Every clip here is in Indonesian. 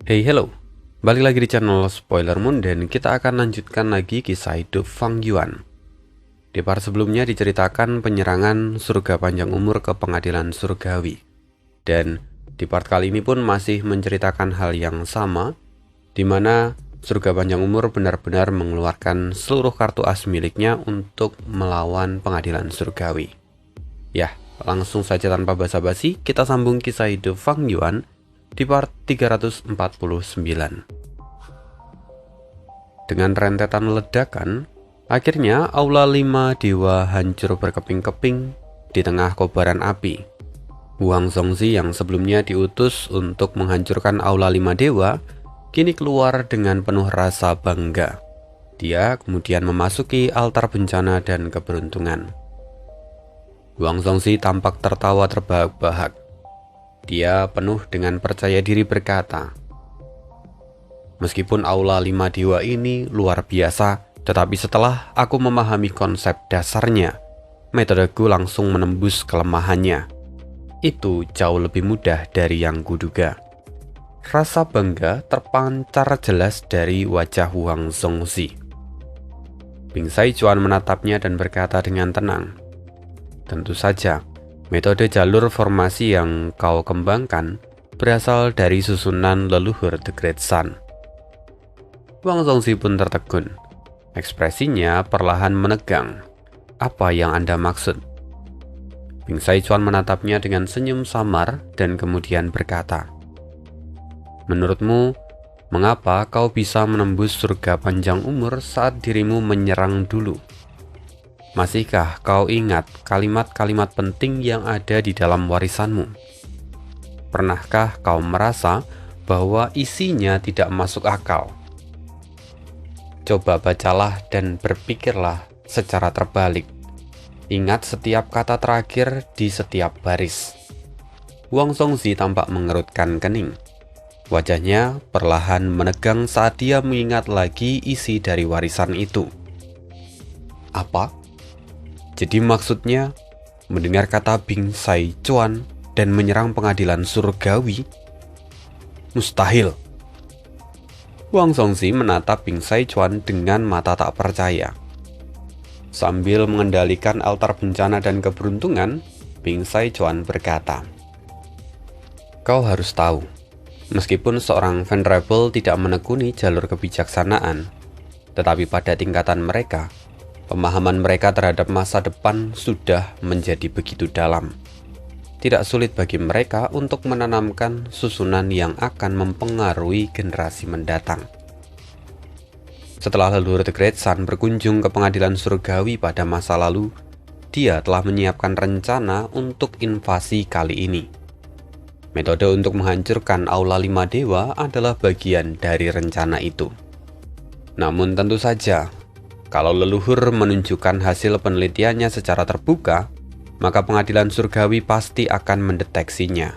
Hey hello, balik lagi di channel Spoiler Moon dan kita akan lanjutkan lagi kisah hidup Fang Yuan. Di part sebelumnya diceritakan penyerangan surga panjang umur ke pengadilan surgawi. Dan di part kali ini pun masih menceritakan hal yang sama, di mana surga panjang umur benar-benar mengeluarkan seluruh kartu as miliknya untuk melawan pengadilan surgawi. Ya, langsung saja tanpa basa-basi, kita sambung kisah hidup Fang Yuan di part 349. Dengan rentetan ledakan, akhirnya Aula 5 Dewa hancur berkeping-keping di tengah kobaran api. Huang Zongzi yang sebelumnya diutus untuk menghancurkan Aula 5 Dewa, kini keluar dengan penuh rasa bangga. Dia kemudian memasuki altar bencana dan keberuntungan. Huang Zongzi tampak tertawa terbahak-bahak. Dia penuh dengan percaya diri berkata, "Meskipun Aula 5 Dewa ini luar biasa, tetapi setelah aku memahami konsep dasarnya, metodeku langsung menembus kelemahannya. Itu jauh lebih mudah dari yang kuduga." Rasa bangga terpancar jelas dari wajah Huang Zongzi. Bing Saichuan menatapnya dan berkata dengan tenang, "Tentu saja, metode jalur formasi yang kau kembangkan berasal dari susunan leluhur The Great Sun." Wang Zongzi pun tertegun. Ekspresinya perlahan menegang. "Apa yang Anda maksud?" Bing Saichuan menatapnya dengan senyum samar dan kemudian berkata, "Menurutmu, mengapa kau bisa menembus surga panjang umur saat dirimu menyerang dulu? Masihkah kau ingat kalimat-kalimat penting yang ada di dalam warisanmu? Pernahkah kau merasa bahwa isinya tidak masuk akal? Coba bacalah dan berpikirlah secara terbalik. Ingat setiap kata terakhir di setiap baris." Huang Zongzi tampak mengerutkan kening. Wajahnya perlahan menegang saat dia mengingat lagi isi dari warisan itu. Apa? Jadi maksudnya, mendengar kata Bing Saichuan dan menyerang pengadilan surgawi? Mustahil. Huang Zongzi menatap Bing Saichuan dengan mata tak percaya. Sambil mengendalikan altar bencana dan keberuntungan, Bing Saichuan berkata, "Kau harus tahu, meskipun seorang venerable tidak menekuni jalur kebijaksanaan, tetapi pada tingkatan mereka, pemahaman mereka terhadap masa depan sudah menjadi begitu dalam. Tidak sulit bagi mereka untuk menanamkan susunan yang akan mempengaruhi generasi mendatang." Setelah leluhur The Great Sun berkunjung ke pengadilan surgawi pada masa lalu, dia telah menyiapkan rencana untuk invasi kali ini. Metode untuk menghancurkan Aula 5 Dewa adalah bagian dari rencana itu. Namun tentu saja, kalau leluhur menunjukkan hasil penelitiannya secara terbuka, maka pengadilan surgawi pasti akan mendeteksinya.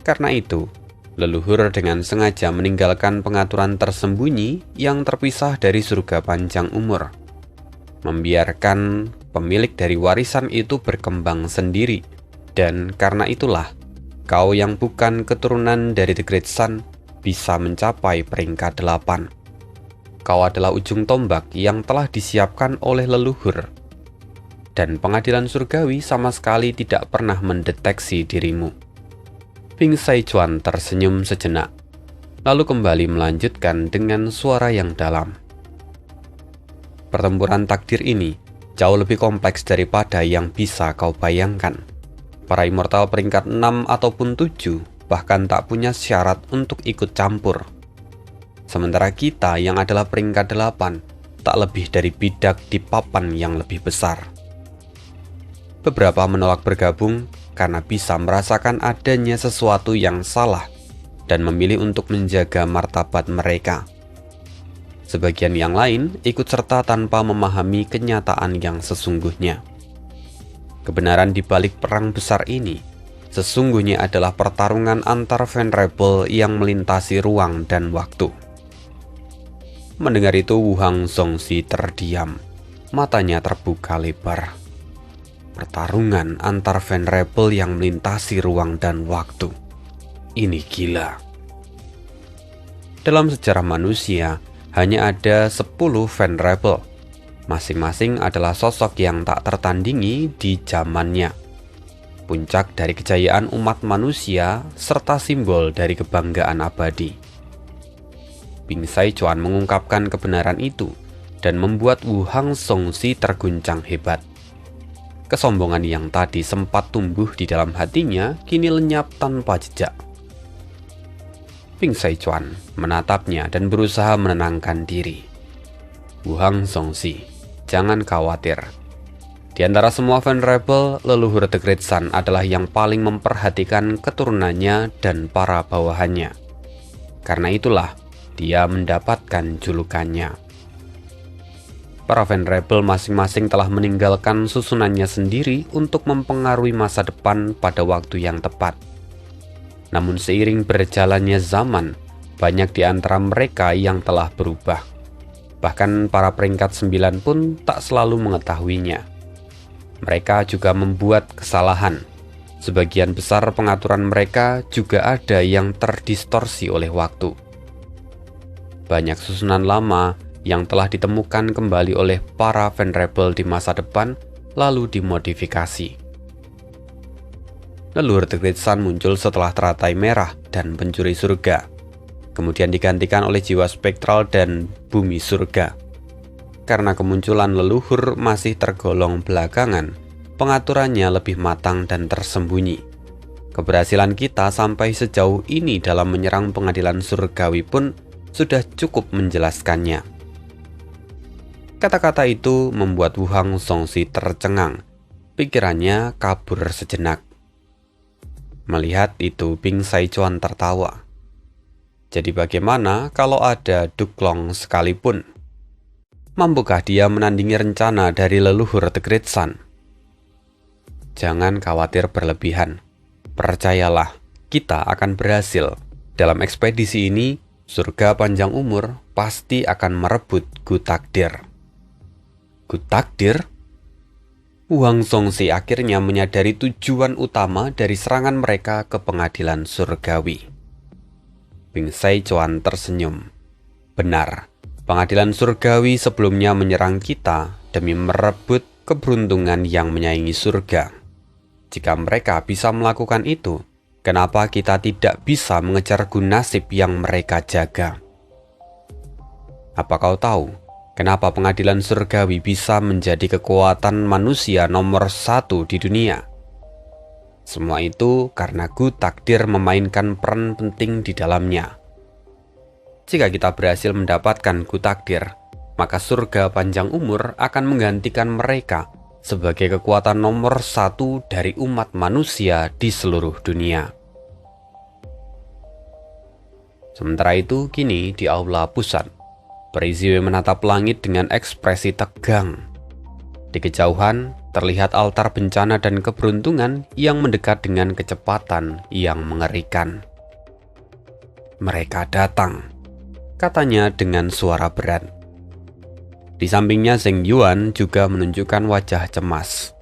Karena itu, leluhur dengan sengaja meninggalkan pengaturan tersembunyi yang terpisah dari surga panjang umur, membiarkan pemilik dari warisan itu berkembang sendiri, dan karena itulah, kau yang bukan keturunan dari The Great Sun bisa mencapai peringkat 8. Kau adalah ujung tombak yang telah disiapkan oleh leluhur, dan pengadilan surgawi sama sekali tidak pernah mendeteksi dirimu." Bing Saichuan tersenyum sejenak, lalu kembali melanjutkan dengan suara yang dalam. "Pertempuran takdir ini jauh lebih kompleks daripada yang bisa kau bayangkan. Para immortal peringkat 6 ataupun 7 bahkan tak punya syarat untuk ikut campur. Sementara kita yang adalah peringkat 8 tak lebih dari bidak di papan yang lebih besar." Beberapa menolak bergabung karena bisa merasakan adanya sesuatu yang salah dan memilih untuk menjaga martabat mereka. Sebagian yang lain ikut serta tanpa memahami kenyataan yang sesungguhnya. Kebenaran di balik perang besar ini sesungguhnya adalah pertarungan antar venerable yang melintasi ruang dan waktu. Mendengar itu, Huang Zongzi terdiam, matanya terbuka lebar. Pertarungan antar venerable yang melintasi ruang dan waktu. Ini gila. dalam sejarah manusia hanya ada 10 venerable. Masing-masing adalah sosok yang tak tertandingi di zamannya. Puncak dari kejayaan umat manusia serta simbol dari kebanggaan abadi. Bing Saichuan mengungkapkan kebenaran itu dan membuat Wu Hang Songzi terguncang hebat. Kesombongan yang tadi sempat tumbuh di dalam hatinya kini lenyap tanpa jejak. Bing Saichuan menatapnya dan berusaha menenangkan diri. Wu Hang Songzi, jangan khawatir. Di antara semua venerable, leluhur The Great Sun adalah yang paling memperhatikan keturunannya dan para bawahannya. Karena itulah, dia mendapatkan julukannya. Para venerable masing-masing telah meninggalkan susunannya sendiri untuk mempengaruhi masa depan pada waktu yang tepat. Namun seiring berjalannya zaman, banyak di antara mereka yang telah berubah. Bahkan para peringkat 9 pun tak selalu mengetahuinya. Mereka juga membuat kesalahan. Sebagian besar pengaturan mereka juga ada yang terdistorsi oleh waktu. Banyak susunan lama yang telah ditemukan kembali oleh para venerable di masa depan lalu dimodifikasi. Leluhur The Great Sun muncul setelah teratai merah dan pencuri surga, kemudian digantikan oleh jiwa spektral dan bumi surga. Karena kemunculan leluhur masih tergolong belakangan, pengaturannya lebih matang dan tersembunyi. Keberhasilan kita sampai sejauh ini dalam menyerang pengadilan surgawi pun sudah cukup menjelaskannya. Kata-kata itu membuat Wu Hang Songzi tercengang. Pikirannya kabur sejenak. Melihat itu, Bing Saichuan tertawa. Jadi bagaimana kalau ada Duklong sekalipun? Mampukah dia menandingi rencana dari leluhur The Great Sun? Jangan khawatir berlebihan. Percayalah, kita akan berhasil. Dalam ekspedisi ini, surga panjang umur pasti akan merebut Gu Takdir. Gu Takdir? Wang Songzi akhirnya menyadari tujuan utama dari serangan mereka ke pengadilan surgawi. Bing Saichuan tersenyum. Benar. Pengadilan surgawi sebelumnya menyerang kita demi merebut keberuntungan yang menyaingi surga. Jika mereka bisa melakukan itu, kenapa kita tidak bisa mengejar gun nasib yang mereka jaga? Apa kau tahu, kenapa pengadilan surgawi bisa menjadi kekuatan manusia nomor 1 di dunia? Semua itu karena Gu Takdir memainkan peran penting di dalamnya. Jika kita berhasil mendapatkan Gu Takdir, maka surga panjang umur akan menggantikan mereka sebagai kekuatan nomor 1 dari umat manusia di seluruh dunia. Sementara itu, kini di aula pusat, Preiziwe menatap langit dengan ekspresi tegang. Di kejauhan, terlihat altar bencana dan keberuntungan yang mendekat dengan kecepatan yang mengerikan. Mereka datang, katanya dengan suara berat. Di sampingnya Zheng Yuan juga menunjukkan wajah cemas.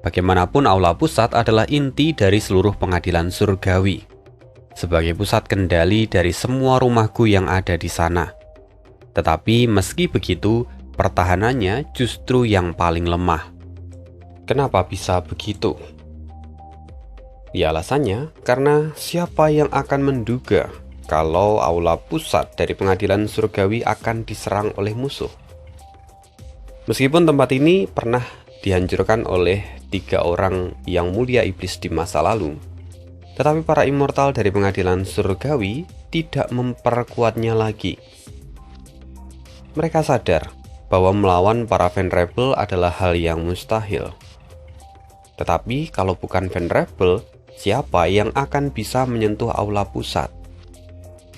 Bagaimanapun aula pusat adalah inti dari seluruh pengadilan surgawi, sebagai pusat kendali dari semua rumahku yang ada di sana. Tetapi meski begitu, pertahanannya justru yang paling lemah. Kenapa bisa begitu? Ya alasannya, karena siapa yang akan menduga kalau aula pusat dari pengadilan surgawi akan diserang oleh musuh. Meskipun tempat ini pernah dihancurkan oleh 3 orang yang mulia iblis di masa lalu, tetapi para immortal dari pengadilan surgawi tidak memperkuatnya lagi. Mereka sadar bahwa melawan para venerable adalah hal yang mustahil. Tetapi kalau bukan venerable, siapa yang akan bisa menyentuh aula pusat?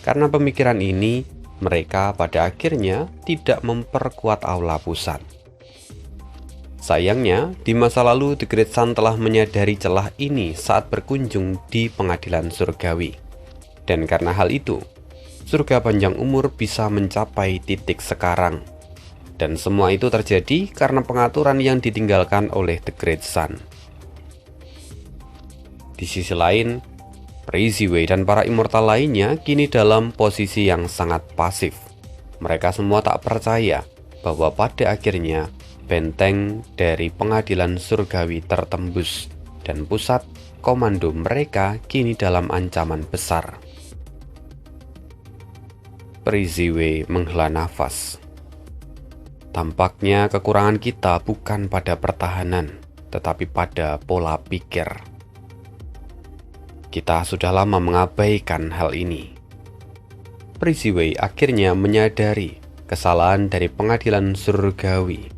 Karena pemikiran ini, mereka pada akhirnya tidak memperkuat aula pusat. Sayangnya, di masa lalu The Great Sun telah menyadari celah ini saat berkunjung di pengadilan surgawi. Dan karena hal itu, surga panjang umur bisa mencapai titik sekarang. Dan semua itu terjadi karena pengaturan yang ditinggalkan oleh The Great Sun. Di sisi lain, Peri Ziwei dan para immortal lainnya kini dalam posisi yang sangat pasif. Mereka semua tak percaya bahwa pada akhirnya benteng dari pengadilan surgawi tertembus dan pusat komando mereka kini dalam ancaman besar. Peri Ziwei menghela nafas. Tampaknya kekurangan kita bukan pada pertahanan, tetapi pada pola pikir. Kita sudah lama mengabaikan hal ini. Peri Ziwei akhirnya menyadari kesalahan dari pengadilan surgawi.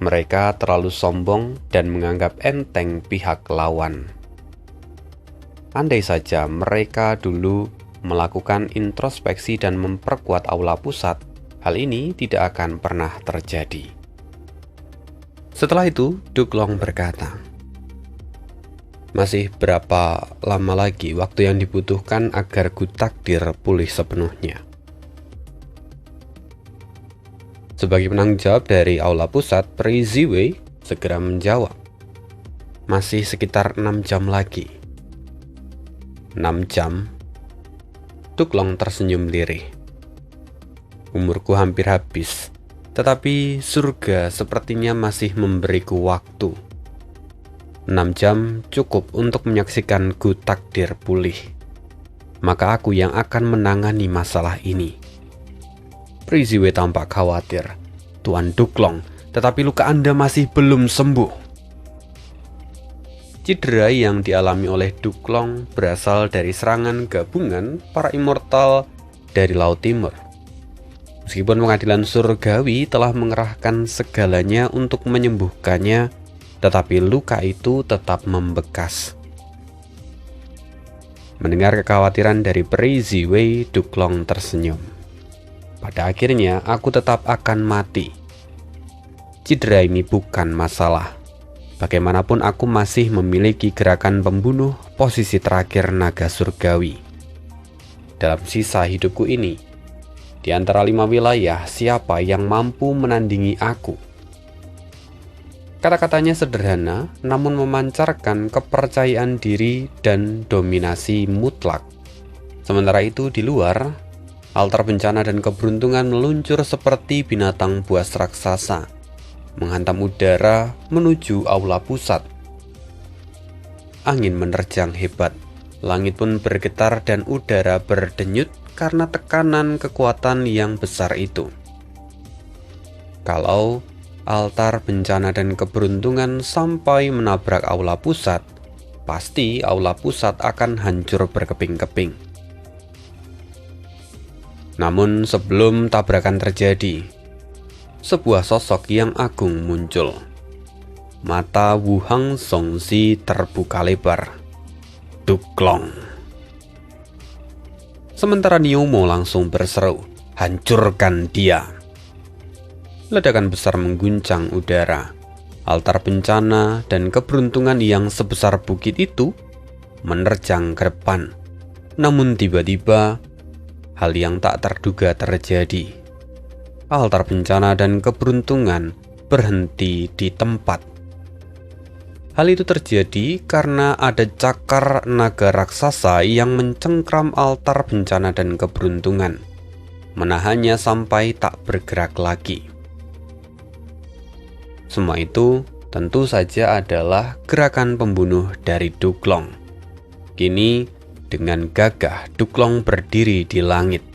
Mereka terlalu sombong dan menganggap enteng pihak lawan. Andai saja mereka dulu melakukan introspeksi dan memperkuat aula pusat, hal ini tidak akan pernah terjadi. Setelah itu, Duklong berkata, "Masih berapa lama lagi waktu yang dibutuhkan agar Gu Takdir pulih sepenuhnya?" Sebagai penanggung jawab dari aula pusat, Peri Ziwei segera menjawab, "Masih sekitar 6 jam lagi." 6 jam? Duklong tersenyum lirih. "Umurku hampir habis, tetapi surga sepertinya masih memberiku waktu. 6 jam cukup untuk menyaksikan Gu Takdir pulih. Maka aku yang akan menangani masalah ini." Peri Ziwei tampak khawatir. "Tuan Duklong, tetapi luka Anda masih belum sembuh." Cedera yang dialami oleh Duklong berasal dari serangan gabungan para immortal dari Laut Timur. Meskipun pengadilan surgawi telah mengerahkan segalanya untuk menyembuhkannya, tetapi luka itu tetap membekas. Mendengar kekhawatiran dari Peri Ziwei, Duklong tersenyum. "Pada akhirnya aku tetap akan mati. Cedera ini bukan masalah. Bagaimanapun aku masih memiliki gerakan pembunuh posisi terakhir naga surgawi. Dalam sisa hidupku ini, di antara 5 wilayah, siapa yang mampu menandingi aku?" Kata-katanya sederhana, namun memancarkan kepercayaan diri dan dominasi mutlak. Sementara itu di luar, altar bencana dan keberuntungan meluncur seperti binatang buas raksasa, menghantam udara menuju aula pusat. Angin menerjang hebat, langit pun bergetar dan udara berdenyut karena tekanan kekuatan yang besar itu. Kalau altar bencana dan keberuntungan sampai menabrak aula pusat, pasti aula pusat akan hancur berkeping-keping. Namun sebelum tabrakan terjadi, sebuah sosok yang agung muncul. Mata Wu Hang Songzi terbuka lebar. Duklong. Sementara Niumo langsung berseru, "Hancurkan dia!" Ledakan besar mengguncang udara. Altar bencana dan keberuntungan yang sebesar bukit itu menerjang ke depan. Namun tiba-tiba, hal yang tak terduga terjadi. Altar bencana dan keberuntungan berhenti di tempat. Hal itu terjadi karena ada cakar naga raksasa yang mencengkram altar bencana dan keberuntungan, menahannya sampai tak bergerak lagi. Semua itu tentu saja adalah gerakan pembunuh dari Duklong. Kini dengan gagah Duklong berdiri di langit.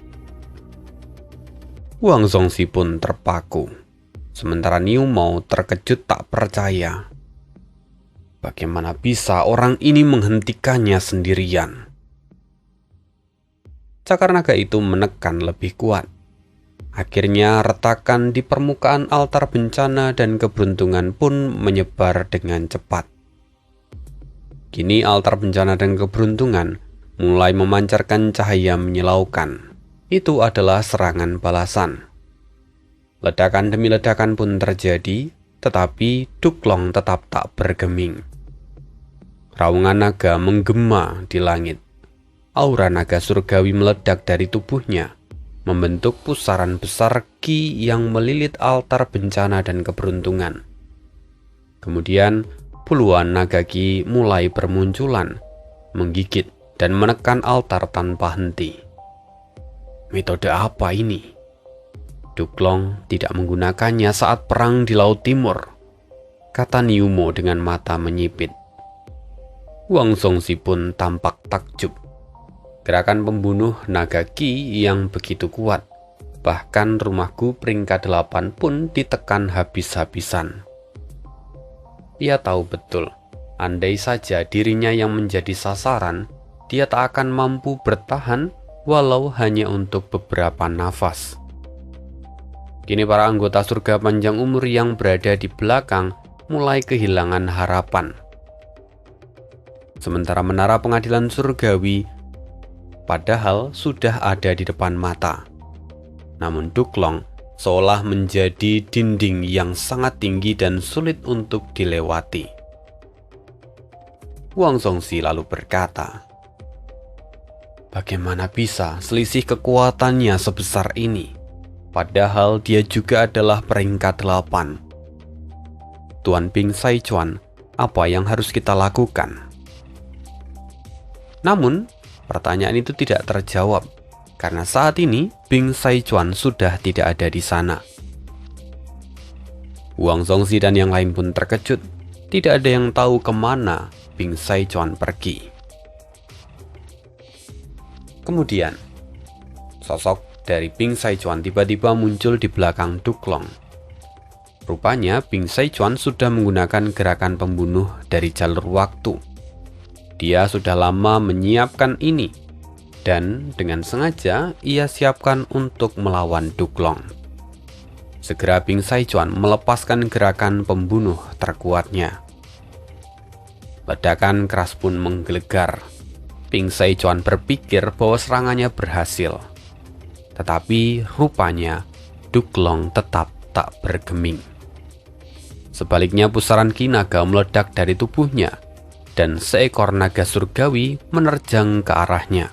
Wang Zongzi pun terpaku, sementara Niumo terkejut tak percaya. Bagaimana bisa orang ini menghentikannya sendirian? Cakar naga itu menekan lebih kuat. Akhirnya retakan di permukaan altar bencana dan keberuntungan pun menyebar dengan cepat. Kini altar bencana dan keberuntungan mulai memancarkan cahaya menyilaukan. Itu adalah serangan balasan. Ledakan demi ledakan pun terjadi, tetapi Duklong tetap tak bergeming. Raungan naga menggema di langit. Aura naga surgawi meledak dari tubuhnya, membentuk pusaran besar Ki yang melilit altar bencana dan keberuntungan. Kemudian puluhan naga Ki mulai bermunculan, menggigit dan menekan altar tanpa henti. Metode apa ini? Duklong tidak menggunakannya saat perang di Laut Timur, kata Niumo dengan mata menyipit. Wang Songzi pun tampak takjub. Gerakan pembunuh naga Qi yang begitu kuat, bahkan rumahku peringkat 8 pun ditekan habis-habisan. Ia tahu betul, andai saja dirinya yang menjadi sasaran, dia tak akan mampu bertahan walau hanya untuk beberapa nafas. Kini para anggota surga panjang umur yang berada di belakang mulai kehilangan harapan. Sementara menara pengadilan surgawi padahal sudah ada di depan mata. Namun Duklong seolah menjadi dinding yang sangat tinggi dan sulit untuk dilewati. Wang Songzi lalu berkata, "Bagaimana bisa selisih kekuatannya sebesar ini? Padahal dia juga adalah peringkat 8. Tuan Bing Saichuan, apa yang harus kita lakukan?" Namun, pertanyaan itu tidak terjawab, karena saat ini Bing Saichuan sudah tidak ada di sana. Wang Songzi dan yang lain pun terkejut. Tidak ada yang tahu kemana Bing Saichuan pergi. Kemudian, sosok dari Bing Saichuan tiba-tiba muncul di belakang Duklong. Rupanya Bing Saichuan sudah menggunakan gerakan pembunuh dari jalur waktu. Dia sudah lama menyiapkan ini, dan dengan sengaja ia siapkan untuk melawan Duklong. Segera Bing Saichuan melepaskan gerakan pembunuh terkuatnya. Ledakan keras pun menggelegar. Bing Saichuan berpikir bahwa serangannya berhasil. Tetapi rupanya Duklong tetap tak bergeming. Sebaliknya pusaran Qi naga meledak dari tubuhnya, dan seekor naga surgawi menerjang ke arahnya.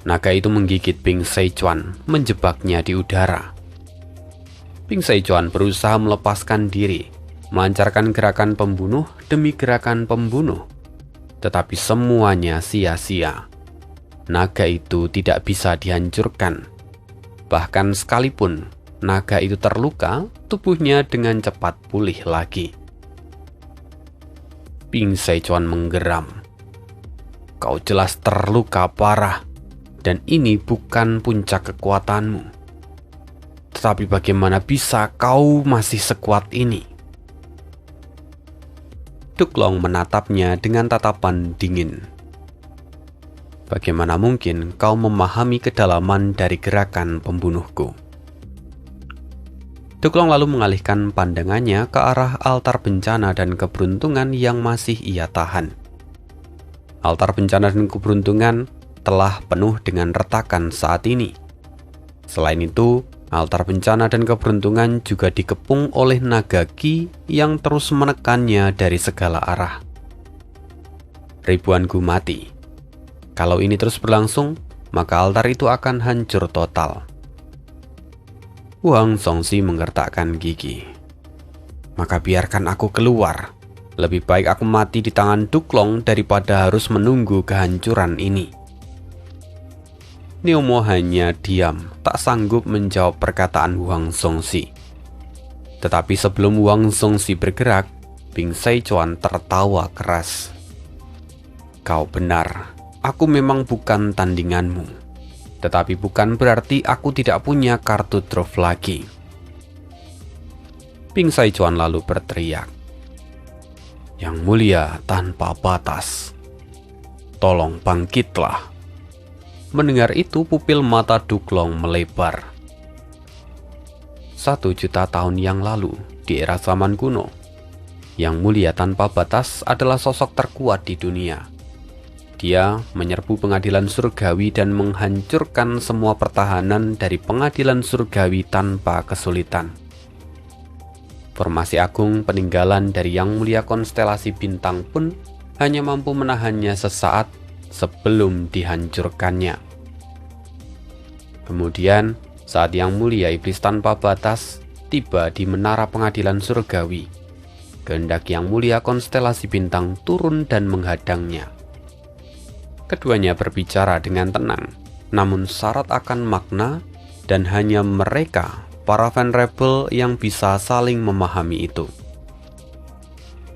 Naga itu menggigit Bing Saichuan, menjebaknya di udara. Bing Saichuan berusaha melepaskan diri, melancarkan gerakan pembunuh demi gerakan pembunuh, tetapi semuanya sia-sia. Naga itu tidak bisa dihancurkan. Bahkan sekalipun naga itu terluka, tubuhnya dengan cepat pulih lagi. Bing Saichuan menggeram. "Kau jelas terluka parah, dan ini bukan puncak kekuatanmu. Tetapi bagaimana bisa kau masih sekuat ini?" Duklong menatapnya dengan tatapan dingin. "Bagaimana mungkin kau memahami kedalaman dari gerakan pembunuhku?" Duklong lalu mengalihkan pandangannya ke arah altar bencana dan keberuntungan yang masih ia tahan. Altar bencana dan keberuntungan telah penuh dengan retakan saat ini. Selain itu, altar bencana dan keberuntungan juga dikepung oleh naga Qi yang terus menekannya dari segala arah. Ribuan Gu mati. Kalau ini terus berlangsung, maka altar itu akan hancur total. Wang Songzi menggertakkan gigi. "Maka biarkan aku keluar. Lebih baik aku mati di tangan Duklong daripada harus menunggu kehancuran ini." Niumo hanya diam, tak sanggup menjawab perkataan Wang Songzi. Tetapi sebelum Wang Songzi bergerak, Bing Saichuan tertawa keras. "Kau benar, aku memang bukan tandinganmu. Tetapi bukan berarti aku tidak punya kartu draft lagi." Bing Saichuan lalu berteriak, "Yang mulia tanpa batas, tolong bangkitlah." Mendengar itu pupil mata Duklong melebar. 1.000.000 tahun yang lalu, di era zaman kuno, Yang Mulia Tanpa Batas adalah sosok terkuat di dunia. Dia menyerbu pengadilan surgawi dan menghancurkan semua pertahanan dari pengadilan surgawi tanpa kesulitan. Formasi agung peninggalan dari Yang Mulia Konstelasi Bintang pun hanya mampu menahannya sesaat sebelum dihancurkannya. Kemudian, saat Yang Mulia Iblis Tanpa Batas tiba di menara pengadilan surgawi, kehendak Yang Mulia Konstelasi Bintang turun dan menghadangnya. Keduanya berbicara dengan tenang, namun syarat akan makna, dan hanya mereka, para venerable, yang bisa saling memahami itu.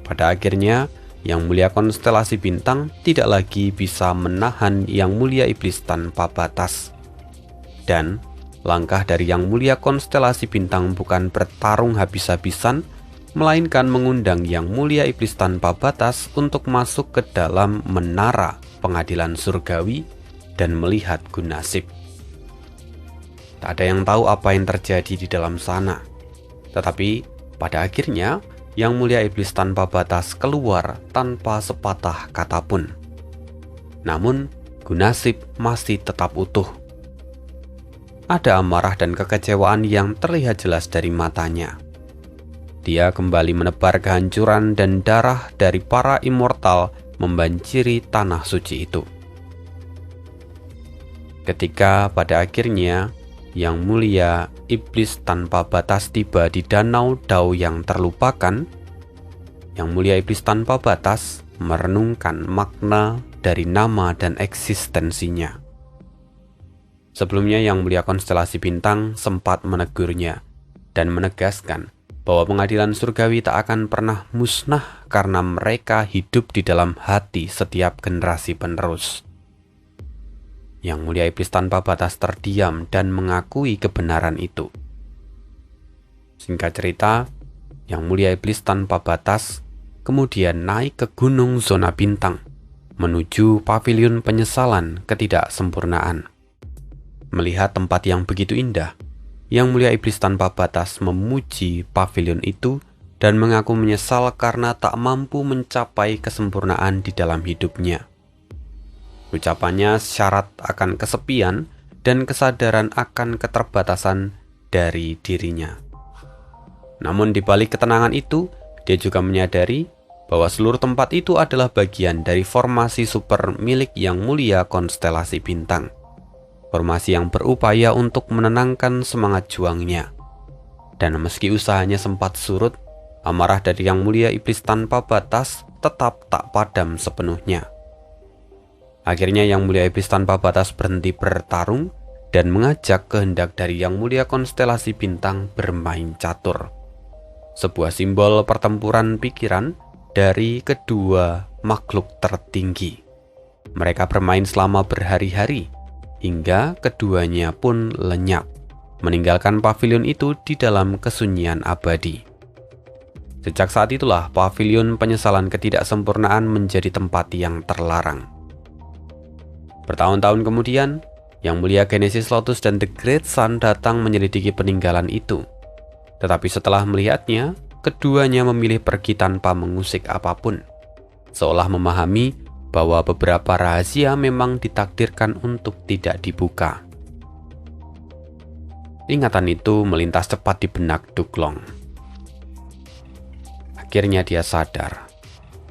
Pada akhirnya, Yang Mulia Konstelasi Bintang tidak lagi bisa menahan Yang Mulia Iblis tanpa batas. Dan langkah dari Yang Mulia Konstelasi Bintang bukan bertarung habis-habisan, melainkan mengundang Yang Mulia Iblis tanpa batas untuk masuk ke dalam menara pengadilan surgawi dan melihat Gunasip. Tak ada yang tahu apa yang terjadi di dalam sana. Tetapi pada akhirnya Yang Mulia Iblis tanpa batas keluar tanpa sepatah kata pun. Namun Gunasip masih tetap utuh. Ada amarah dan kekecewaan yang terlihat jelas dari matanya. Dia kembali menebar kehancuran dan darah dari para immortal membanjiri tanah suci itu. Ketika pada akhirnya Yang Mulia Iblis tanpa batas tiba di danau Dao yang terlupakan, Yang Mulia Iblis tanpa batas merenungkan makna dari nama dan eksistensinya. Sebelumnya Yang Mulia Konstelasi Bintang sempat menegurnya dan menegaskan bahwa pengadilan surgawi tak akan pernah musnah karena mereka hidup di dalam hati setiap generasi penerus. Yang Mulia Iblis tanpa batas terdiam dan mengakui kebenaran itu. Singkat cerita, Yang Mulia Iblis tanpa batas kemudian naik ke Gunung Zona Bintang menuju pavilion penyesalan ketidaksempurnaan. Melihat tempat yang begitu indah, Yang Mulia Iblis tanpa batas memuji pavilion itu dan mengaku menyesal karena tak mampu mencapai kesempurnaan di dalam hidupnya. Ucapannya syarat akan kesepian dan kesadaran akan keterbatasan dari dirinya. Namun di balik ketenangan itu, dia juga menyadari bahwa seluruh tempat itu adalah bagian dari formasi super milik Yang Mulia Konstelasi Bintang. Formasi yang berupaya untuk menenangkan semangat juangnya. Dan meski usahanya sempat surut, amarah dari Yang Mulia Iblis tanpa batas tetap tak padam sepenuhnya. Akhirnya Yang Mulia Iblis tanpa batas berhenti bertarung dan mengajak kehendak dari Yang Mulia Konstelasi Bintang bermain catur. Sebuah simbol pertempuran pikiran dari kedua makhluk tertinggi. Mereka bermain selama berhari-hari, hingga keduanya pun lenyap, meninggalkan pavilion itu di dalam kesunyian abadi. Sejak saat itulah pavilion penyesalan ketidaksempurnaan menjadi tempat yang terlarang. Bertahun-tahun kemudian, Yang Mulia Genesis Lotus dan The Great Sun datang menyelidiki peninggalan itu. Tetapi setelah melihatnya, keduanya memilih pergi tanpa mengusik apapun, seolah memahami bahwa beberapa rahasia memang ditakdirkan untuk tidak dibuka. Ingatan itu melintas cepat di benak Duklong. Akhirnya dia sadar.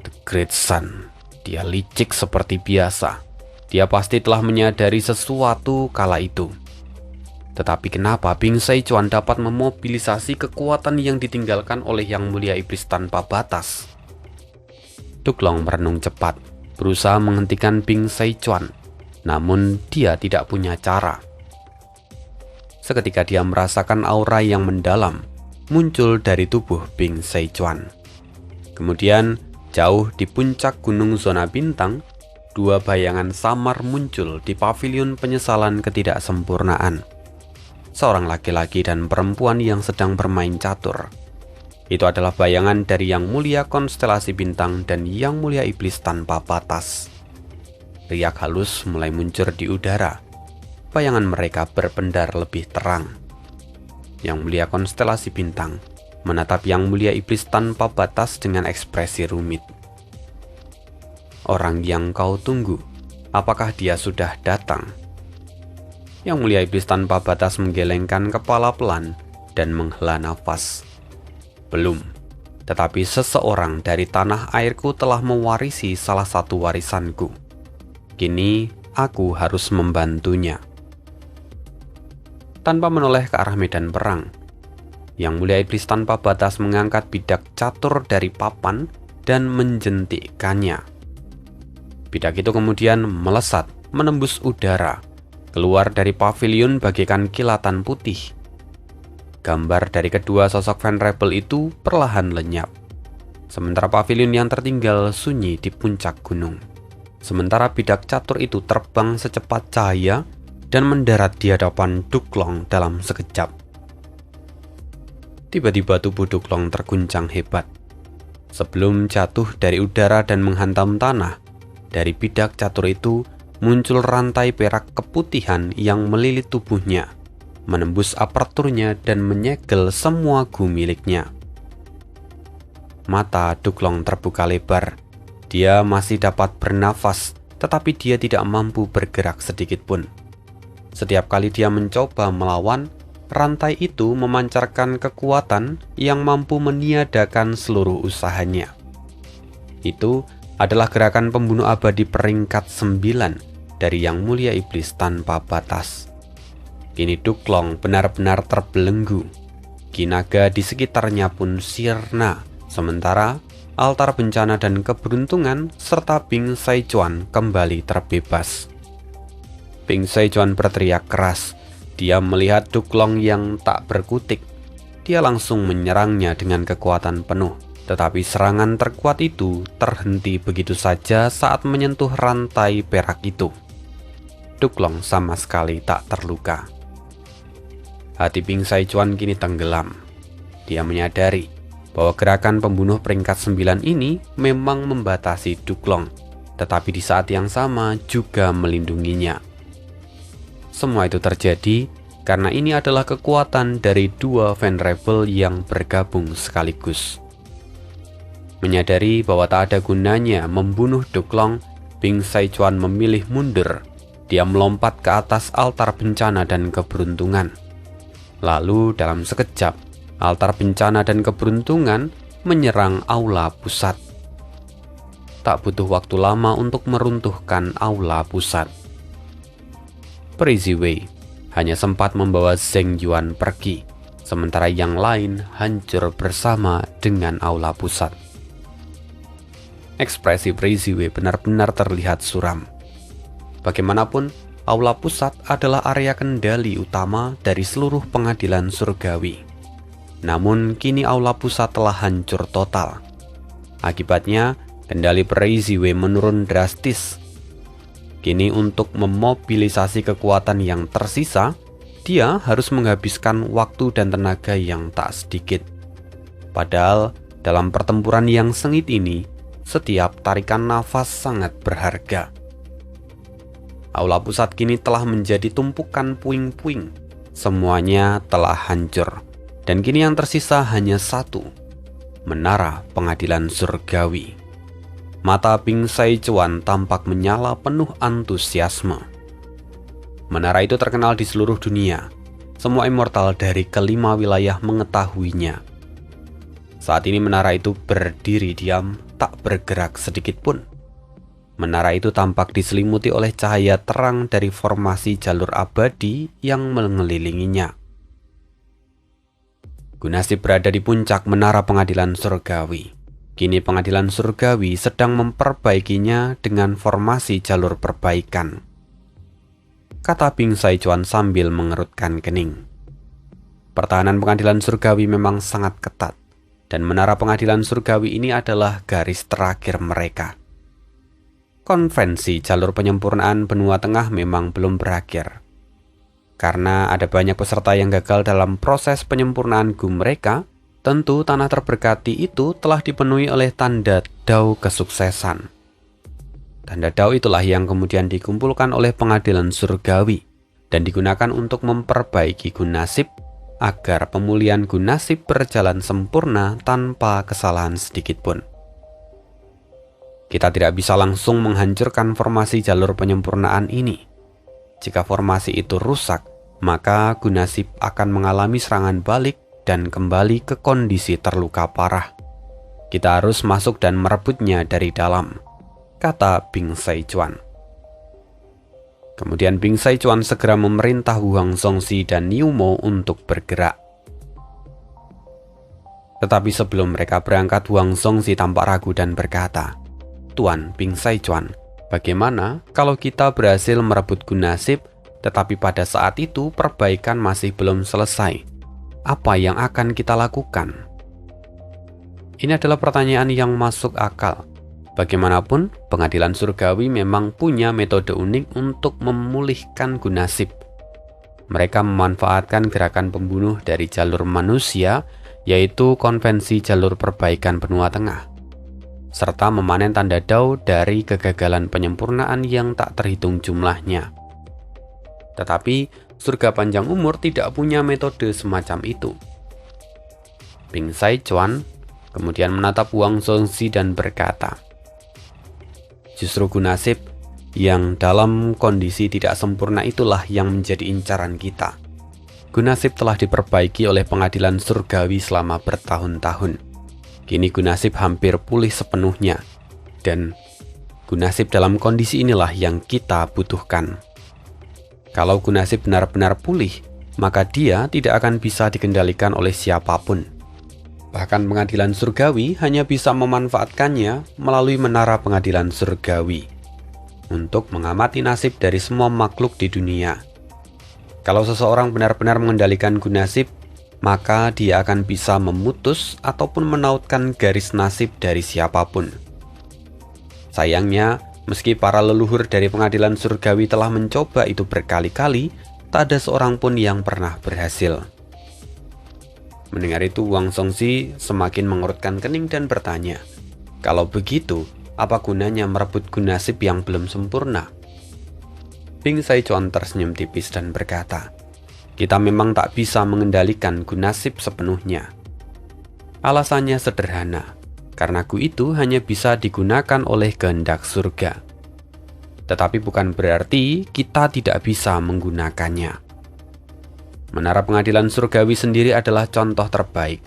The Great Sun, dia licik seperti biasa. Dia pasti telah menyadari sesuatu kala itu. Tetapi kenapa Bing Saichuan dapat memobilisasi kekuatan yang ditinggalkan oleh Yang Mulia Iblis tanpa batas? Duklong merenung cepat, berusaha menghentikan Bing Saichuan, namun dia tidak punya cara. Seketika dia merasakan aura yang mendalam muncul dari tubuh Bing Saichuan. Kemudian, jauh di puncak Gunung Zona Bintang, dua bayangan samar muncul di pavilion penyesalan ketidaksempurnaan. Seorang laki-laki dan perempuan yang sedang bermain catur. Itu adalah bayangan dari Yang Mulia Konstelasi Bintang dan Yang Mulia Iblis tanpa batas. Riak halus mulai muncul di udara. Bayangan mereka berpendar lebih terang. Yang Mulia Konstelasi Bintang menatap Yang Mulia Iblis tanpa batas dengan ekspresi rumit. Orang yang kau tunggu, apakah dia sudah datang? Yang Mulia Iblis tanpa batas menggelengkan kepala pelan dan menghela nafas. Belum, tetapi seseorang dari tanah airku telah mewarisi salah satu warisanku. Kini aku harus membantunya. Tanpa menoleh ke arah medan perang, Yang Mulia Iblis tanpa batas mengangkat bidak catur dari papan dan menjentikkannya. Bidak itu kemudian melesat, menembus udara, keluar dari pavilion bagaikan kilatan putih. Gambar dari kedua sosok Venerable itu perlahan lenyap. Sementara pavilion yang tertinggal sunyi di puncak gunung. Sementara bidak catur itu terbang secepat cahaya dan mendarat di hadapan Duklong dalam sekejap. Tiba-tiba tubuh Duklong terguncang hebat. Sebelum jatuh dari udara dan menghantam tanah, dari bidak catur itu muncul rantai perak keputihan yang melilit tubuhnya, menembus aperturnya dan menyegel semua gu miliknya. Mata Duklong terbuka lebar. Dia masih dapat bernafas, tetapi dia tidak mampu bergerak sedikit pun. Setiap kali dia mencoba melawan, rantai itu memancarkan kekuatan yang mampu meniadakan seluruh usahanya. Itu adalah gerakan pembunuh abadi peringkat 9 dari Yang Mulia Iblis tanpa batas. Kini Duklong benar-benar terbelenggu. Kinaga di sekitarnya pun sirna, sementara altar bencana dan keberuntungan serta Bing Saichuan kembali terbebas. Bing Saichuan berteriak keras. Dia melihat Duklong yang tak berkutik. Dia langsung menyerangnya dengan kekuatan penuh. Tetapi serangan terkuat itu terhenti begitu saja saat menyentuh rantai perak itu. Duklong sama sekali tak terluka. Hati Bing Saichuan kini tenggelam. Dia menyadari bahwa gerakan pembunuh peringkat 9 ini memang membatasi Duklong, tetapi di saat yang sama juga melindunginya. Semua itu terjadi karena ini adalah kekuatan dari dua Venerable yang bergabung sekaligus. Menyadari bahwa tak ada gunanya membunuh Duklong, Bing Saichuan memilih mundur. Dia melompat ke atas altar bencana dan keberuntungan. Lalu dalam sekejap, altar bencana dan keberuntungan menyerang aula pusat. Tak butuh waktu lama untuk meruntuhkan aula pusat. Crazy Wei hanya sempat membawa Zheng Yuan pergi, sementara yang lain hancur bersama dengan aula pusat. Ekspresi Crazy Wei benar-benar terlihat suram. Bagaimanapun, aula pusat adalah area kendali utama dari seluruh pengadilan surgawi. Namun kini aula pusat telah hancur total. Akibatnya, kendali Crazy Wei menurun drastis. Kini untuk memobilisasi kekuatan yang tersisa, dia harus menghabiskan waktu dan tenaga yang tak sedikit. Padahal dalam pertempuran yang sengit ini, setiap tarikan nafas sangat berharga. Aula pusat kini telah menjadi tumpukan puing-puing. Semuanya telah hancur. Dan kini yang tersisa hanya satu, menara pengadilan surgawi. Mata Bing Saichuan tampak menyala penuh antusiasme. Menara itu terkenal di seluruh dunia. Semua immortal dari kelima wilayah mengetahuinya. Saat ini menara itu berdiri diam, tak bergerak sedikit pun. Menara itu tampak diselimuti oleh cahaya terang dari formasi jalur abadi yang mengelilinginya. Gunasip berada di puncak menara pengadilan surgawi. Kini pengadilan surgawi sedang memperbaikinya dengan formasi jalur perbaikan. Kata Bing Saichuan sambil mengerutkan kening. Pertahanan pengadilan surgawi memang sangat ketat, dan menara pengadilan surgawi ini adalah garis terakhir mereka. Konvensi jalur penyempurnaan benua tengah memang belum berakhir. Karena ada banyak peserta yang gagal dalam proses penyempurnaan gu mereka, tentu tanah terberkati itu telah dipenuhi oleh tanda dao kesuksesan. Tanda dao itulah yang kemudian dikumpulkan oleh pengadilan surgawi dan digunakan untuk memperbaiki gu nasib agar pemulihan gu nasib berjalan sempurna tanpa kesalahan sedikit pun. Kita tidak bisa langsung menghancurkan formasi jalur penyempurnaan ini. Jika formasi itu rusak, maka gu nasib akan mengalami serangan balik dan kembali ke kondisi terluka parah. Kita harus masuk dan merebutnya dari dalam, kata Bing Saichuan. Kemudian Bing Saichuan segera memerintah Huang Zongzi dan Niu Mo untuk bergerak. Tetapi sebelum mereka berangkat, Huang Zongzi tampak ragu dan berkata, "Tuan Bing Saichuan, Bagaimana kalau kita berhasil merebut Gunasip, tetapi pada saat itu perbaikan masih belum selesai? Apa yang akan kita lakukan? Ini adalah pertanyaan yang masuk akal. Bagaimanapun, pengadilan surgawi memang punya metode unik untuk memulihkan Gunasip. Mereka memanfaatkan gerakan pembunuh dari jalur manusia, yaitu konvensi jalur perbaikan benua tengah, serta memanen tanda dao dari kegagalan penyempurnaan yang tak terhitung jumlahnya. Tetapi, surga panjang umur tidak punya metode semacam itu. Bing Saichuan kemudian menatap Wang Zongzi dan berkata, justru Gunasip yang dalam kondisi tidak sempurna itulah yang menjadi incaran kita. Gunasip telah diperbaiki oleh pengadilan surgawi selama bertahun-tahun. Kini Gunasip hampir pulih sepenuhnya, dan Gunasip dalam kondisi inilah yang kita butuhkan. Kalau Gunasip benar-benar pulih, maka dia tidak akan bisa dikendalikan oleh siapapun. Bahkan pengadilan surgawi hanya bisa memanfaatkannya melalui menara pengadilan surgawi untuk mengamati nasib dari semua makhluk di dunia. Kalau seseorang benar-benar mengendalikan Gunasip, maka dia akan bisa memutus ataupun menautkan garis nasib dari siapapun. Sayangnya, meski para leluhur dari pengadilan surgawi telah mencoba itu berkali-kali, tak ada seorang pun yang pernah berhasil. Mendengar itu, Wang Zongzi semakin mengerutkan kening dan bertanya, kalau begitu, apa gunanya merebut Gunasip yang belum sempurna? Bing Saichuan tersenyum tipis dan berkata, kita memang tak bisa mengendalikan Gunasip sepenuhnya. Alasannya sederhana, karena Gu itu hanya bisa digunakan oleh kehendak surga. Tetapi bukan berarti kita tidak bisa menggunakannya. Menara pengadilan surgawi sendiri adalah contoh terbaik.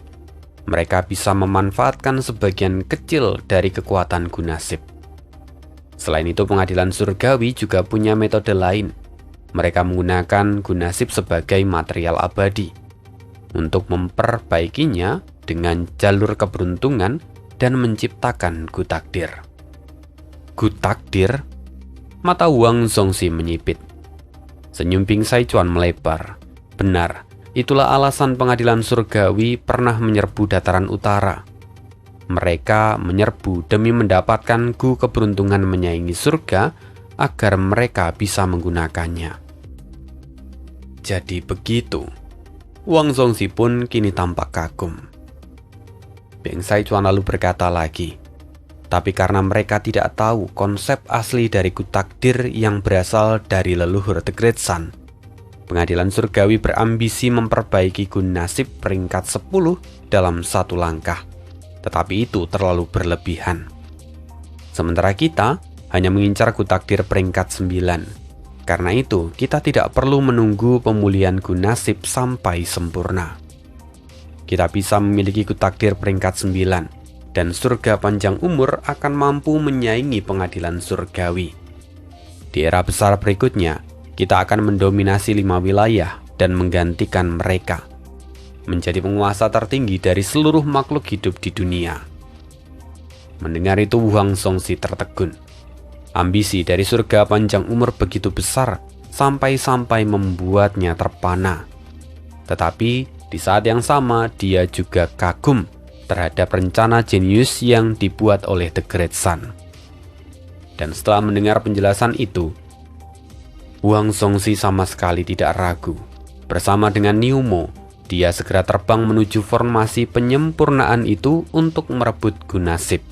Mereka bisa memanfaatkan sebagian kecil dari kekuatan Gunasip. Selain itu, pengadilan surgawi juga punya metode lain. Mereka menggunakan Gunasip sebagai material abadi untuk memperbaikinya dengan jalur keberuntungan dan menciptakan Gu Takdir. Gu Takdir? Mata Wang Zongzi menyipit. Senyum Bing Saichuan melebar. Benar, itulah alasan pengadilan surgawi pernah menyerbu dataran utara. Mereka menyerbu demi mendapatkan Gu keberuntungan menyaingi surga agar mereka bisa menggunakannya. Jadi begitu. Wang Zongzi pun kini tampak kagum. Bing Saichuan lalu berkata lagi, tapi karena mereka tidak tahu konsep asli dari Gu Takdir yang berasal dari leluhur The Great Sun, pengadilan surgawi berambisi memperbaiki Gunasip peringkat 10 dalam satu langkah. Tetapi itu terlalu berlebihan. Sementara kita hanya mengincar Gu Takdir peringkat 9. Karena itu, kita tidak perlu menunggu pemulihan Gunasip sampai sempurna. Kita bisa memiliki Gu Takdir peringkat 9, dan surga panjang umur akan mampu menyaingi pengadilan surgawi. Di era besar berikutnya, kita akan mendominasi 5 wilayah dan menggantikan mereka, menjadi penguasa tertinggi dari seluruh makhluk hidup di dunia. Mendengar itu, Wang Zongzi tertegun. Ambisi dari surga panjang umur begitu besar sampai-sampai membuatnya terpana. Tetapi di saat yang sama dia juga kagum terhadap rencana jenius yang dibuat oleh The Great Sun. Dan setelah mendengar penjelasan itu, Wang Zongzi sama sekali tidak ragu. Bersama dengan Niu Mo, dia segera terbang menuju formasi penyempurnaan itu untuk merebut Gunasip.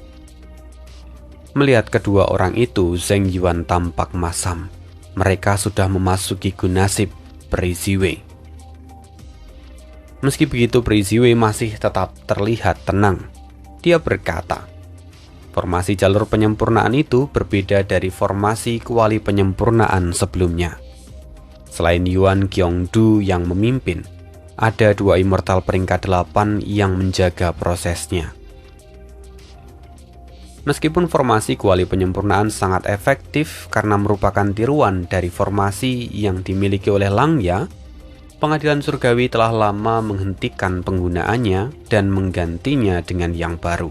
Melihat kedua orang itu, Zheng Yuan tampak masam. Mereka sudah memasuki Gunasip Peri Ziwei. Meski begitu, Peri Ziwei masih tetap terlihat tenang. Dia berkata, formasi jalur penyempurnaan itu berbeda dari formasi kuali penyempurnaan sebelumnya. Selain Yuan Qiongdu yang memimpin, ada 2 immortal peringkat 8 yang menjaga prosesnya. Meskipun formasi kuali penyempurnaan sangat efektif karena merupakan tiruan dari formasi yang dimiliki oleh Langya, pengadilan surgawi telah lama menghentikan penggunaannya dan menggantinya dengan yang baru.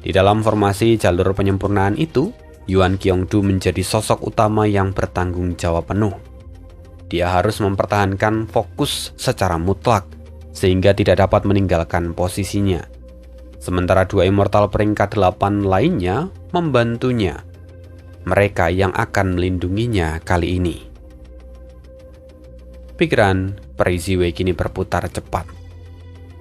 Di dalam formasi jalur penyempurnaan itu, Yuan Qiongdu menjadi sosok utama yang bertanggung jawab penuh. Dia harus mempertahankan fokus secara mutlak, sehingga tidak dapat meninggalkan posisinya. Sementara dua immortal peringkat 8 lainnya membantunya. Mereka yang akan melindunginya kali ini. Pikiran Peri Ziwei kini berputar cepat.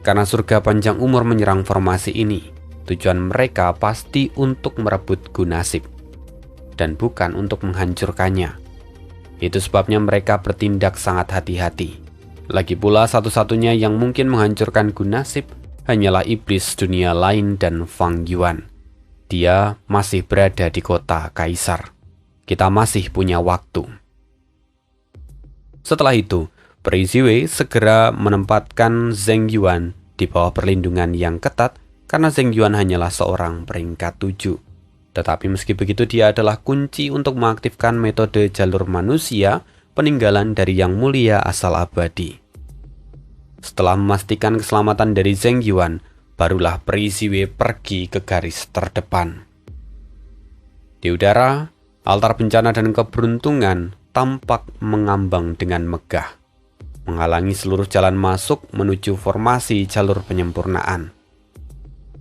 Karena surga panjang umur menyerang formasi ini, tujuan mereka pasti untuk merebut Gunasip, dan bukan untuk menghancurkannya. Itu sebabnya mereka bertindak sangat hati-hati. Lagi pula satu-satunya yang mungkin menghancurkan Gunasip hanyalah iblis dunia lain dan Fang Yuan. Dia masih berada di kota Kaisar. Kita masih punya waktu. Setelah itu, Peri Ziwei segera menempatkan Zheng Yuan di bawah perlindungan yang ketat karena Zheng Yuan hanyalah seorang peringkat 7. Tetapi meski begitu dia adalah kunci untuk mengaktifkan metode jalur manusia peninggalan dari Yang Mulia asal abadi. Setelah memastikan keselamatan dari Zheng Yuan, barulah Peri Ziwei pergi ke garis terdepan. Di udara, altar bencana dan keberuntungan tampak mengambang dengan megah, menghalangi seluruh jalan masuk menuju formasi jalur penyempurnaan.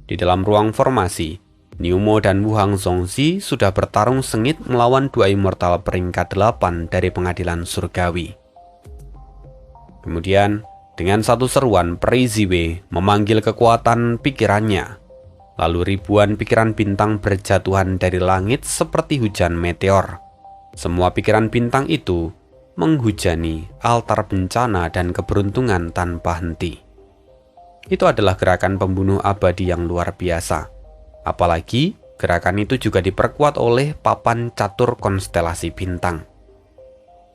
Di dalam ruang formasi, Niu Mo dan Wu Hang Zongzi sudah bertarung sengit melawan dua immortal peringkat 8 dari pengadilan surgawi. Kemudian, dengan satu seruan, Peri Ziwei memanggil kekuatan pikirannya. Lalu ribuan pikiran bintang berjatuhan dari langit seperti hujan meteor. Semua pikiran bintang itu menghujani altar bencana dan keberuntungan tanpa henti. Itu adalah gerakan pembunuh abadi yang luar biasa. Apalagi gerakan itu juga diperkuat oleh papan catur konstelasi bintang.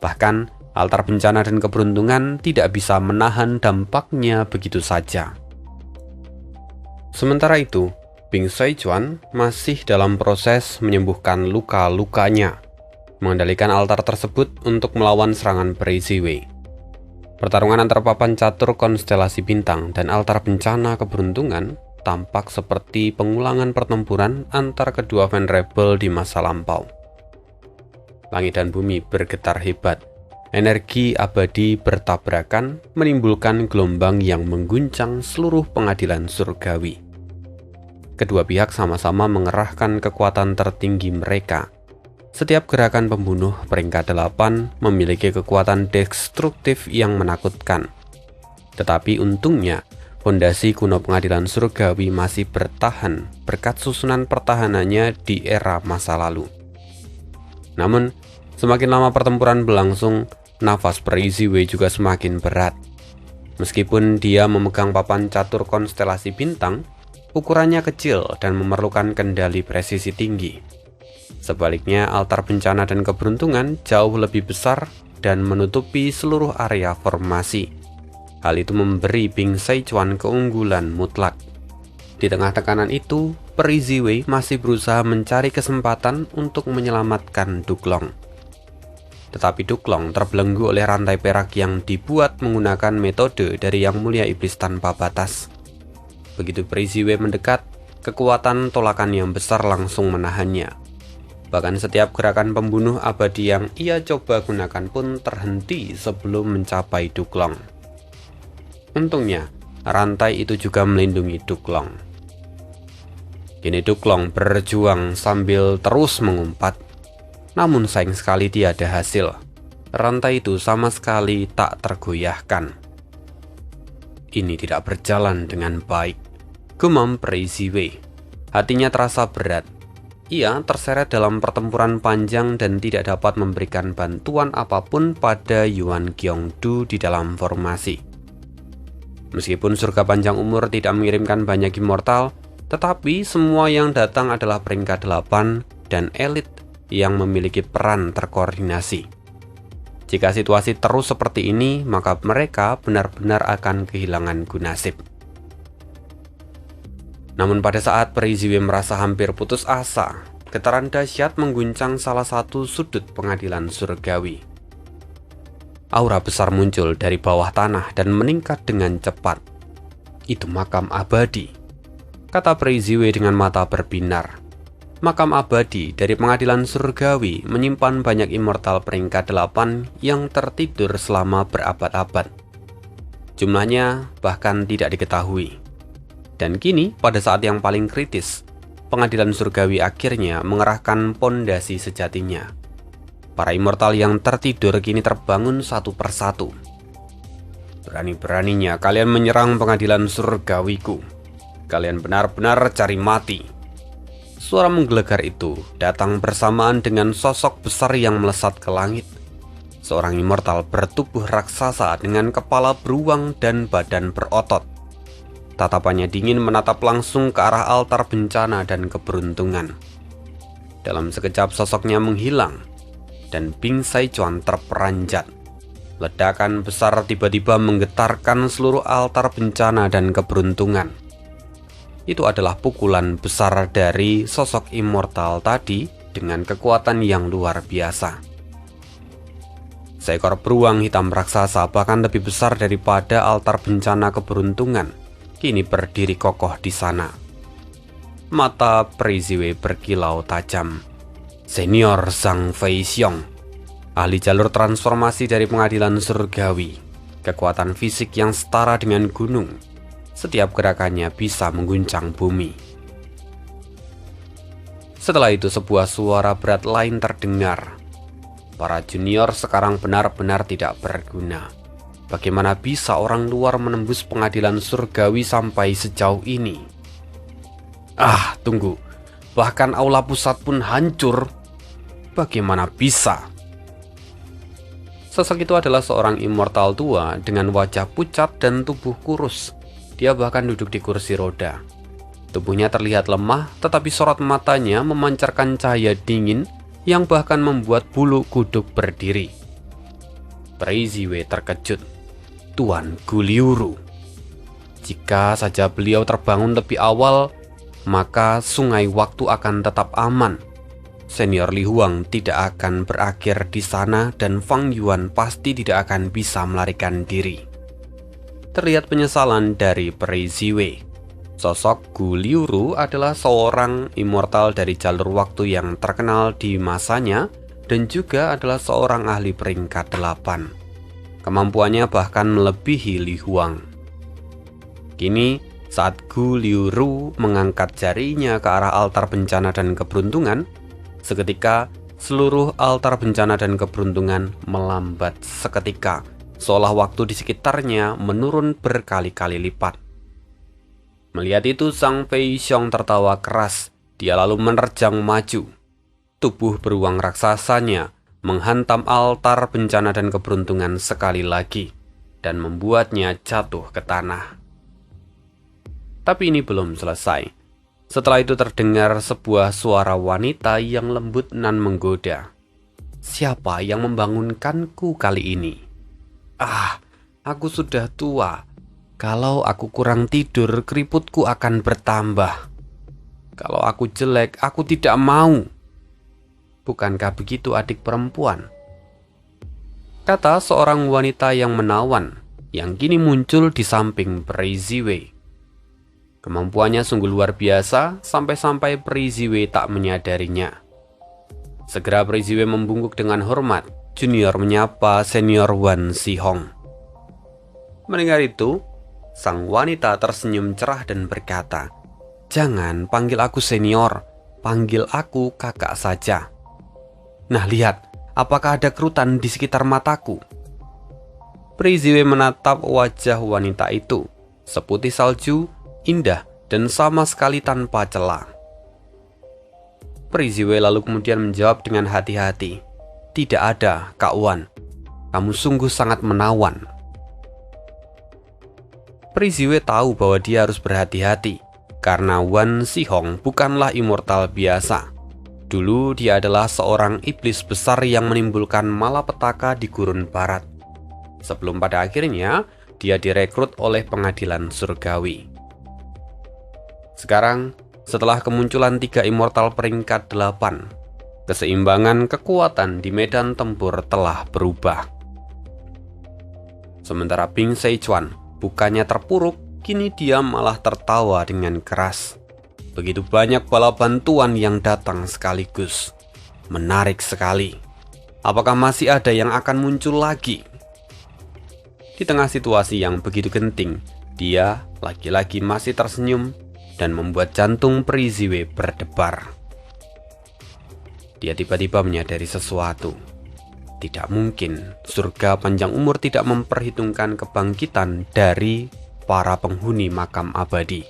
Bahkan altar bencana dan keberuntungan tidak bisa menahan dampaknya begitu saja. Sementara itu, Bing Saichuan masih dalam proses menyembuhkan luka-lukanya, mengendalikan altar tersebut untuk melawan serangan Peri Ziwei. Pertarungan antara papan catur konstelasi bintang dan altar bencana keberuntungan tampak seperti pengulangan pertempuran antara kedua Venerable di masa lampau. Langit dan bumi bergetar hebat. Energi abadi bertabrakan menimbulkan gelombang yang mengguncang seluruh pengadilan surgawi. Kedua pihak sama-sama mengerahkan kekuatan tertinggi mereka. Setiap gerakan pembunuh peringkat 8 memiliki kekuatan destruktif yang menakutkan. Tetapi untungnya, fondasi kuno pengadilan surgawi masih bertahan berkat susunan pertahanannya di era masa lalu. Namun, semakin lama pertempuran berlangsung, nafas Peri Ziwei juga semakin berat. Meskipun dia memegang papan catur konstelasi bintang, ukurannya kecil dan memerlukan kendali presisi tinggi. Sebaliknya, altar bencana dan keberuntungan jauh lebih besar dan menutupi seluruh area formasi. Hal itu memberi Bing Saichuan keunggulan mutlak. Di tengah tekanan itu, Peri Ziwei masih berusaha mencari kesempatan untuk menyelamatkan Duklong. Tetapi Duklong terbelenggu oleh rantai perak yang dibuat menggunakan metode dari Yang Mulia Iblis Tanpa Batas. Begitu Peri Ziwei mendekat, kekuatan tolakan yang besar langsung menahannya. Bahkan setiap gerakan pembunuh abadi yang ia coba gunakan pun terhenti sebelum mencapai Duklong. Untungnya, rantai itu juga melindungi Duklong. Kini Duklong berjuang sambil terus mengumpat. Namun sayang sekali tiada hasil. Rantai itu sama sekali tak tergoyahkan. Ini tidak berjalan dengan baik, gumam Peri Ziwei. Hatinya terasa berat. Ia terseret dalam pertempuran panjang dan tidak dapat memberikan bantuan apapun pada Yuan Qiongdu di dalam formasi. Meskipun surga panjang umur tidak mengirimkan banyak immortal, tetapi semua yang datang adalah peringkat 8 dan elit yang memiliki peran terkoordinasi. Jika situasi terus seperti ini, maka mereka benar-benar akan kehilangan Gunasip. Namun pada saat Peri Ziwei merasa hampir putus asa, getaran dahsyat mengguncang salah satu sudut pengadilan surgawi. Aura besar muncul dari bawah tanah dan meningkat dengan cepat. Itu makam abadi, kata Peri Ziwei dengan mata berbinar. Makam abadi dari pengadilan surgawi menyimpan banyak immortal peringkat 8 yang tertidur selama berabad-abad. Jumlahnya bahkan tidak diketahui. Dan kini, pada saat yang paling kritis, pengadilan surgawi akhirnya mengerahkan pondasi sejatinya. Para immortal yang tertidur kini terbangun satu persatu. Berani-beraninya kalian menyerang pengadilan surgawiku. Kalian benar-benar cari mati. Suara menggelegar itu datang bersamaan dengan sosok besar yang melesat ke langit. Seorang immortal bertubuh raksasa dengan kepala beruang dan badan berotot. Tatapannya dingin menatap langsung ke arah altar bencana dan keberuntungan. Dalam sekejap sosoknya menghilang, dan Bing Saichuan terperanjat. Ledakan besar tiba-tiba menggetarkan seluruh altar bencana dan keberuntungan. Itu adalah pukulan besar dari sosok immortal tadi dengan kekuatan yang luar biasa. Seekor beruang hitam raksasa bahkan lebih besar daripada altar bencana keberuntungan kini berdiri kokoh di sana. Mata Preiziwe berkilau tajam. Senior Zhang Feixiong, ahli jalur transformasi dari pengadilan surgawi, kekuatan fisik yang setara dengan gunung. Setiap gerakannya bisa mengguncang bumi. Setelah itu sebuah suara berat lain terdengar. Para junior sekarang benar-benar tidak berguna. Bagaimana bisa orang luar menembus pengadilan surgawi sampai sejauh ini? Tunggu. Bahkan aula pusat pun hancur. Bagaimana bisa? Sosok itu adalah seorang immortal tua dengan wajah pucat dan tubuh kurus. Dia bahkan duduk di kursi roda. Tubuhnya terlihat lemah, tetapi sorot matanya memancarkan cahaya dingin yang bahkan membuat bulu kuduk berdiri. Preiziwe terkejut. Tuan Guliuru. Jika saja beliau terbangun lebih awal, maka sungai waktu akan tetap aman. Senior Li Huang tidak akan berakhir di sana dan Fang Yuan pasti tidak akan bisa melarikan diri. Terlihat penyesalan dari Preiziwe. Sosok Gu Liuru adalah seorang immortal dari jalur waktu yang terkenal di masanya dan juga adalah seorang ahli peringkat 8. Kemampuannya bahkan melebihi Li Huang. Kini, saat Gu Liuru mengangkat jarinya ke arah altar bencana dan keberuntungan, seketika seluruh altar bencana dan keberuntungan melambat seketika, seolah waktu di sekitarnya menurun berkali-kali lipat. Melihat itu, Zhang Feixiong tertawa keras. Dia lalu menerjang maju. Tubuh beruang raksasanya menghantam altar bencana dan keberuntungan sekali lagi dan membuatnya jatuh ke tanah. Tapi ini belum selesai. Setelah itu terdengar sebuah suara wanita yang lembut nan menggoda. Siapa yang membangunkanku kali ini? Aku sudah tua. Kalau aku kurang tidur, keriputku akan bertambah. Kalau aku jelek, aku tidak mau. Bukankah begitu adik perempuan? Kata seorang wanita yang menawan, yang kini muncul di samping Preiziwe. Kemampuannya sungguh luar biasa, sampai-sampai Preiziwe tak menyadarinya. Segera Preiziwe membungkuk dengan hormat. Junior menyapa senior Wan Xihong. Mendengar itu, sang wanita tersenyum cerah dan berkata, "Jangan panggil aku senior, panggil aku kakak saja. Nah lihat, apakah ada kerutan di sekitar mataku?" Preiziwe menatap wajah wanita itu, seputih salju, indah, dan sama sekali tanpa celah. Preiziwe lalu kemudian menjawab dengan hati-hati, "Tidak ada, Kak Wan. Kamu sungguh sangat menawan." Preiziwe tahu bahwa dia harus berhati-hati, karena Wan Xihong bukanlah immortal biasa. Dulu dia adalah seorang iblis besar yang menimbulkan malapetaka di gurun barat. Sebelum pada akhirnya, dia direkrut oleh pengadilan surgawi. Sekarang, setelah kemunculan 3 immortal peringkat 8, keseimbangan kekuatan di medan tempur telah berubah. Sementara Bing Saichuan bukannya terpuruk, kini dia malah tertawa dengan keras. Begitu banyak bala bantuan yang datang sekaligus. Menarik sekali. Apakah masih ada yang akan muncul lagi? Di tengah situasi yang begitu genting, dia lagi-lagi masih tersenyum dan membuat jantung Peri Ziwe berdebar. Dia tiba-tiba menyadari sesuatu. Tidak mungkin surga panjang umur tidak memperhitungkan kebangkitan dari para penghuni makam abadi.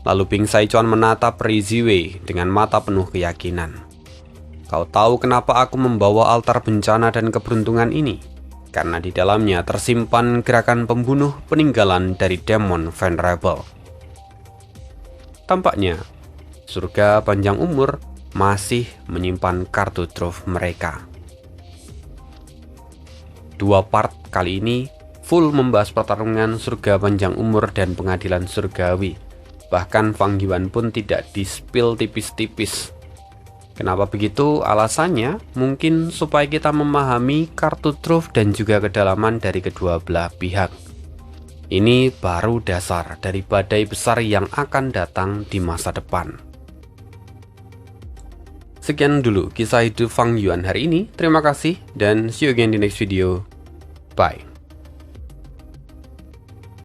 Lalu Bing Saichuan menatap Peri Ziwe dengan mata penuh keyakinan. Kau tahu kenapa aku membawa altar bencana dan keberuntungan ini? Karena di dalamnya tersimpan gerakan pembunuh peninggalan dari Demon Venerable. Tampaknya surga panjang umur masih menyimpan kartu truf mereka. 2 part kali ini full membahas pertarungan surga panjang umur dan pengadilan surgawi. Bahkan Fang Yuan pun tidak di-spill tipis-tipis. Kenapa begitu? Alasannya mungkin supaya kita memahami kartu truf dan juga kedalaman dari kedua belah pihak. Ini baru dasar dari badai besar yang akan datang di masa depan. Sekian dulu kisah hidup Fang Yuan hari ini. Terima kasih dan see you again di next video. Bye.